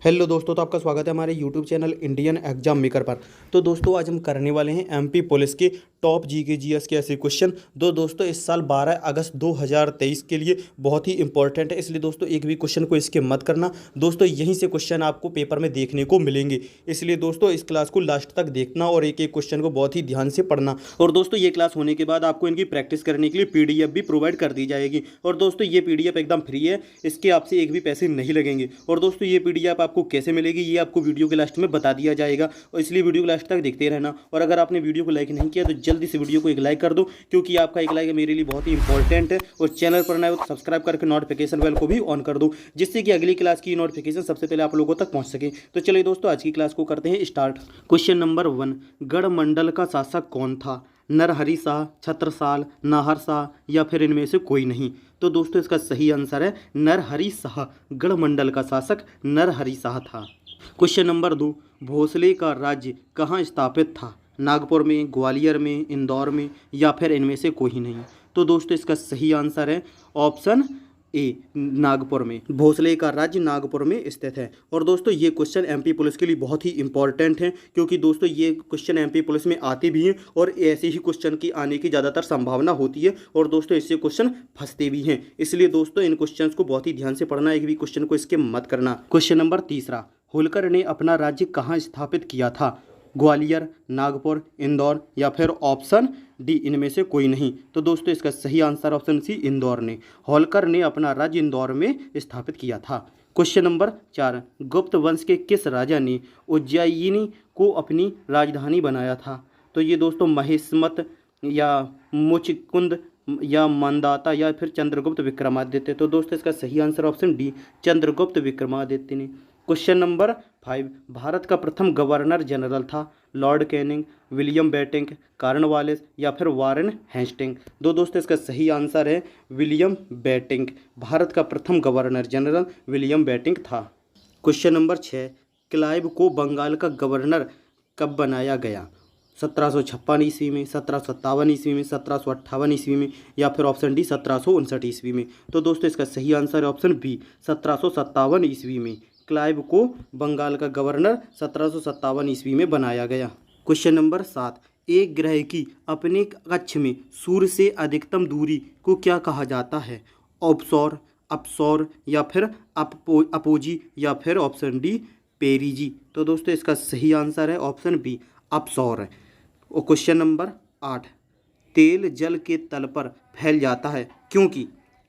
Hello दोस्तों, तो आपका स्वागत है हमारे YouTube channel Indian exam maker पर। तो दोस्तों आज हम करने वाले हैं एमपी पुलिस की टॉप जीके जीएस के ऐसे क्वेश्चन दोस्तों इस साल 12 अगस्त 2023 के लिए बहुत ही इंपॉर्टेंट है, इसलिए दोस्तों एक भी क्वेश्चन को इसके मत करना। दोस्तों यहीं से क्वेश्चन आपको पेपर में देखने को मिलेंगे, इसलिए दोस्तों इस क्लास को लास्ट तक देखना और एक एक क्वेश्चन को बहुत ही ध्यान से पढ़ना। और दोस्तों ये क्लास होने के बाद आपको इनकी प्रैक्टिस करने के लिए पीडीएफ भी प्रोवाइड कर दी जाएगी। और दोस्तों ये पीडीएफ एकदम फ्री है, इसके आपसे एक भी पैसे नहीं लगेंगे। और दोस्तों ये पीडीएफ आपको कैसे मिलेगी ये आपको वीडियो के लास्ट में बता दिया जाएगा, और इसलिए वीडियो को लास्ट तक देखते रहना। और अगर आपने वीडियो को लाइक नहीं किया तो जल्दी से वीडियो को एक लाइक कर दो, क्योंकि आपका एक लाइक मेरे लिए बहुत ही इंपॉर्टेंट है। और चैनल पर नए हो तो सब्सक्राइब करके नोटिफिकेशन बेल को भी ऑन कर दो, जिससे कि अगली क्लास की नोटिफिकेशन सबसे पहले आप लोगों तक पहुंच सके। तो चलिए दोस्तों आज की क्लास को करते हैं स्टार्ट। क्वेश्चन नंबर 1, गढ़ मंडल का शासक कौन था? नरहरि शाह, छत्रसाल, नाहर शाह या फिर इनमें से कोई नहीं? तो दोस्तों इसका सही आंसर है नरहरि शाह। गढ़ मंडल का शासक नरहरि शाह था। क्वेश्चन नंबर 2, भोसले का राज्य कहाँ स्थापित था? नागपुर में, ग्वालियर में, इंदौर में या फिर इनमें से कोई नहीं? तो दोस्तों इसका सही आंसर है ऑप्शन ए, नागपुर में। भोसले का राज्य नागपुर में स्थित है। और दोस्तों ये क्वेश्चन एमपी पुलिस के लिए बहुत ही इंपॉर्टेंट है, क्योंकि दोस्तों ये क्वेश्चन एमपी पुलिस में आते भी हैं और ऐसे ही क्वेश्चन की आने की ज़्यादातर संभावना होती है। और दोस्तों इससे क्वेश्चन फंसते भी हैं, इसलिए दोस्तों इन क्वेश्चन को बहुत ही ध्यान से पढ़ना, एक भी क्वेश्चन को इसके मत करना। क्वेश्चन नंबर 3, होलकर ने अपना राज्य कहाँ स्थापित किया था? ग्वालियर, नागपुर, इंदौर या फिर ऑप्शन डी इनमें से कोई नहीं? तो दोस्तों इसका सही आंसर ऑप्शन सी, इंदौर ने। होलकर ने अपना राज्य इंदौर में स्थापित किया था। क्वेश्चन नंबर 4, गुप्त वंश के किस राजा ने उज्जयिनी को अपनी राजधानी बनाया था? तो ये दोस्तों महेशमत या मुचकुंद या मंदाता या फिर चंद्रगुप्त विक्रमादित्य? तो दोस्तों इसका सही answer option D, Chandragupta Vikramaditya ने। क्वेश्चन नंबर 5, भारत का प्रथम गवर्नर जनरल था? Lord Canning, William Bentinck, Cornwallis या फिर वारेन हेस्टिंग? दोस्तों इसका सही आंसर है विलियम बेंटिंक। भारत का प्रथम गवर्नर जनरल विलियम बेंटिंक था। क्वेश्चन नंबर 6, क्लाइव को बंगाल का गवर्नर कब बनाया गया? 1756 ईस्वी में, 1757 ईस्वी में, 1758 ईस्वी में या फिर ऑप्शन डी 1759 ईस्वी में? तो दोस्तों इसका सही आंसर है ऑप्शन बी, 1757 ईस्वी में। क्लाइव को बंगाल का गवर्नर 1757 ईस्वी में बनाया गया। क्वेश्चन नंबर 7, एक ग्रह की अपने कक्ष में सूर्य से अधिकतम दूरी को क्या कहा जाता है? ऑप्सौर, अपसौर या फिर अपोजी या फिर ऑप्शन डी पेरिजी? तो दोस्तों इसका सही आंसर है ऑप्शन बी, अपसौर है। और क्वेश्चन नंबर 8, तेल जल के तल पर फैल जाता है क्योंकि?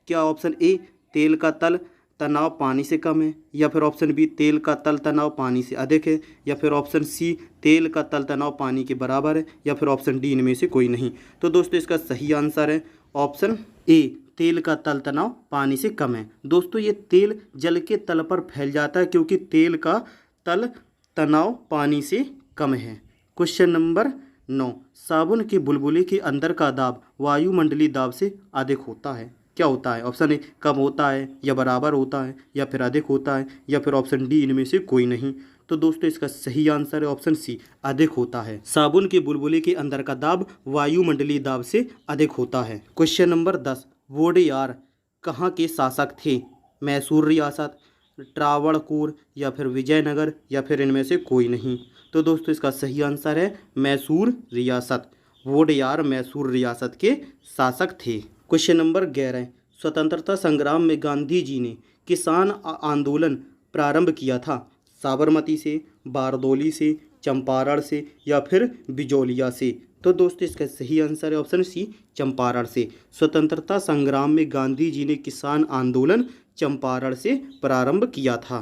क्या ऑप्शन ए, तेल का तल तनाव पानी से कम है, या फिर ऑप्शन बी, तेल का तल तनाव पानी से अधिक है, या फिर ऑप्शन सी, तेल का तल तनाव पानी के बराबर है, या फिर ऑप्शन डी इनमें से कोई नहीं? तो दोस्तों इसका सही आंसर है ऑप्शन ए, तेल का तल तनाव पानी से कम है। दोस्तों ये तेल जल के तल पर फैल जाता है क्योंकि तेल का तल तनाव पानी से कम है। क्वेश्चन नंबर 9, साबुन के बुलबुले के अंदर का दाब वायुमंडलीय दाब से अधिक होता है? क्या होता है? ऑप्शन ए, कम होता है या बराबर होता है या फिर अधिक होता है या फिर ऑप्शन डी इनमें से कोई नहीं? तो दोस्तों इसका सही आंसर है ऑप्शन सी, अधिक होता है। साबुन के बुलबुले के अंदर का दाब वायुमंडलीय दाब से अधिक होता है। क्वेश्चन नंबर 10, वोडेयार कहाँ के शासक थे? मैसूर रियासत, त्रावणकोर या फिर विजयनगर या फिर इनमें से कोई नहीं? तो दोस्तों इसका सही आंसर है मैसूर रियासत। वोडेयार मैसूर रियासत के शासक थे। क्वेश्चन नंबर 11, स्वतंत्रता संग्राम में गांधी जी ने किसान आंदोलन प्रारंभ किया था? साबरमती से, बारदौली से, चंपारण से या फिर बिजौलिया से? तो दोस्तों इसका सही आंसर है ऑप्शन सी, चंपारण से। स्वतंत्रता संग्राम में गांधी जी ने किसान आंदोलन चंपारण से प्रारंभ किया था।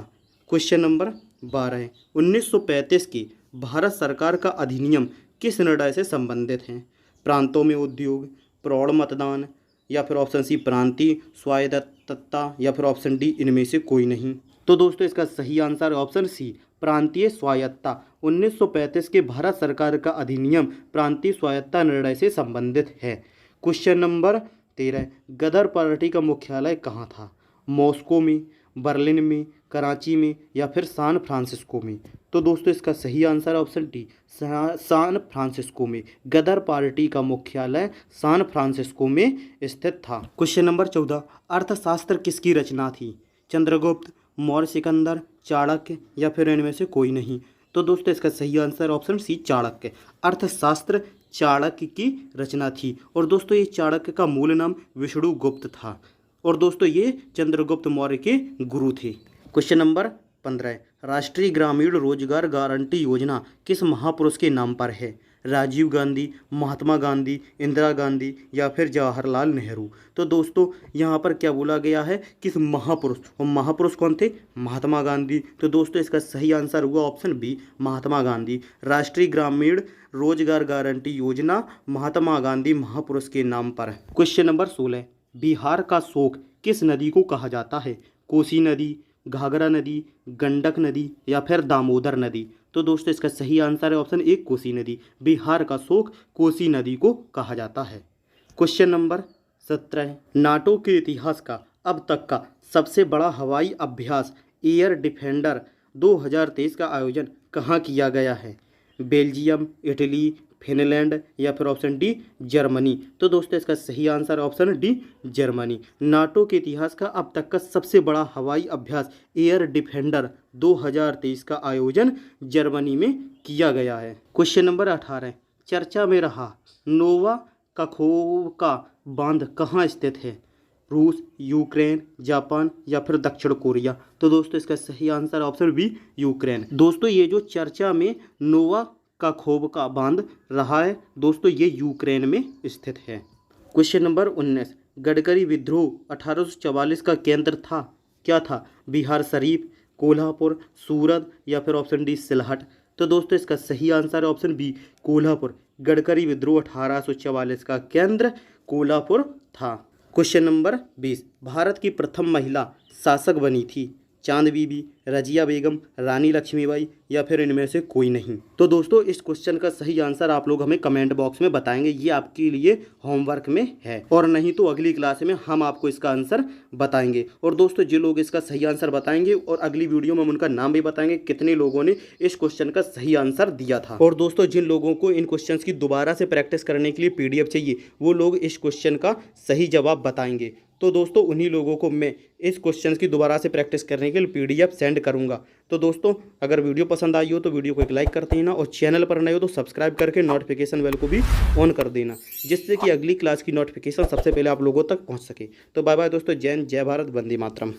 क्वेश्चन नंबर 12, 1935 की भारत सरकार का अधिनियम किस निर्णय से संबंधित है? प्रांतों में उद्योग, प्रौढ़ मतदान या फिर ऑप्शन सी, प्रांतीय स्वायत्तता या फिर ऑप्शन डी इनमें से कोई नहीं? तो दोस्तों इसका सही आंसर है ऑप्शन सी, प्रांतीय स्वायत्तता। 1935 के भारत सरकार का अधिनियम प्रांतीय स्वायत्तता निर्णय से संबंधित है। क्वेश्चन नंबर 13, गदर पार्टी का मुख्यालय कहाँ था? मॉस्को में, बर्लिन में, कराची में या फिर सैन फ्रांसिस्को में? तो दोस्तों इसका सही answer option D, San Francisco में। गदर पार्टी का मुख्यालय सैन फ्रांसिस्को में स्थित था। क्वेश्चन नंबर 14, अर्थशास्त्र किसकी रचना थी? चंद्रगुप्त, मौर्य सिकंदर, चाणक्य या फिर इनमें से कोई नहीं। तो दोस्तों इसका सही आंसर ऑप्शन सी चाणक्य। अर्थशास्त्र चाणक्य की रचना थी और दोस्तों ये चाणक्य का मूल नाम विष्णुगुप्त था और दोस्तों ये चंद्रगुप्त मौर्य के गुरु थे। क्वेश्चन नंबर 15, राष्ट्रीय ग्रामीण रोजगार गारंटी योजना किस महापुरुष के नाम पर है? राजीव गांधी, महात्मा गांधी, इंदिरा गांधी या फिर जवाहरलाल नेहरू। तो दोस्तों यहाँ पर क्या बोला गया है, किस महापुरुष, और महापुरुष कौन थे? महात्मा गांधी। तो दोस्तों इसका सही आंसर हुआ ऑप्शन बी महात्मा गांधी। राष्ट्रीय ग्रामीण रोजगार गारंटी योजना महात्मा गांधी महापुरुष के नाम पर है। क्वेश्चन नंबर 16, बिहार का शोक किस नदी को कहा जाता है? कोसी नदी, घाघरा नदी, गंडक नदी या फिर दामोदर नदी। तो दोस्तों इसका सही आंसर है ऑप्शन ए कोसी नदी। बिहार का शोक कोसी नदी को कहा जाता है। क्वेश्चन नंबर 17, नाटो के इतिहास का अब तक का सबसे बड़ा हवाई अभ्यास एयर डिफेंडर 2023 का आयोजन कहाँ किया गया है? बेल्जियम, इटली, फिनलैंड या फिर ऑप्शन डी जर्मनी। तो दोस्तों इसका सही answer option D Germany. NATO के इतिहास का अब तक का सबसे बड़ा हवाई अभ्यास एयर डिफेंडर 2023 का आयोजन जर्मनी में किया गया है। क्वेश्चन नंबर 18, चर्चा में रहा नोवा कखोवका बांध कहाँ स्थित है? रूस, यूक्रेन, जापान या फिर दक्षिण कोरिया। तो दोस्तों इसका सही आंसर ऑप्शन बी यूक्रेन। दोस्तों ये जो चर्चा में नोवा काखोवका बांध रहा है दोस्तों ये यूक्रेन में स्थित है। क्वेश्चन नंबर 19, गडकरी विद्रोह 1844 का केंद्र था, क्या था? बिहार शरीफ, कोल्हापुर, सूरत या फिर ऑप्शन डी सिलहट। तो दोस्तों इसका सही आंसर है ऑप्शन बी कोल्हापुर। गडकरी विद्रोह 1844 का केंद्र कोल्हापुर था। क्वेश्चन नंबर 20, भारत की प्रथम महिला शासक बनी थी? चांद बीबी, रजिया बेगम, रानी लक्ष्मीबाई या फिर इनमें से कोई नहीं। तो दोस्तों इस क्वेश्चन का सही आंसर आप लोग हमें कमेंट बॉक्स में बताएंगे, ये आपके लिए होमवर्क में है, और नहीं तो अगली क्लास में हम आपको इसका आंसर बताएंगे। और दोस्तों जो लोग इसका सही आंसर बताएंगे और अगली वीडियो में हम उनका नाम भी बताएंगे कितने लोगों ने इस क्वेश्चन का सही आंसर दिया था। और दोस्तों जिन लोगों को इन क्वेश्चन की दोबारा से प्रैक्टिस करने के लिए PDF चाहिए वो लोग इस क्वेश्चन का सही जवाब बताएंगे। तो दोस्तों उन्हीं लोगों को मैं इस क्वेश्चन की दोबारा से प्रैक्टिस करने के लिए PDF सेंड करूंगा। तो दोस्तों अगर वीडियो पसंद आई हो तो वीडियो को एक लाइक कर देना और चैनल पर नए हो तो सब्सक्राइब करके नोटिफिकेशन बेल को भी ऑन कर देना, जिससे कि अगली क्लास की नोटिफिकेशन सबसे पहले आप लोगों तक पहुंच सके। तो बाय बाय दोस्तों, जय हिंद, जय भारत, वंदे मातरम।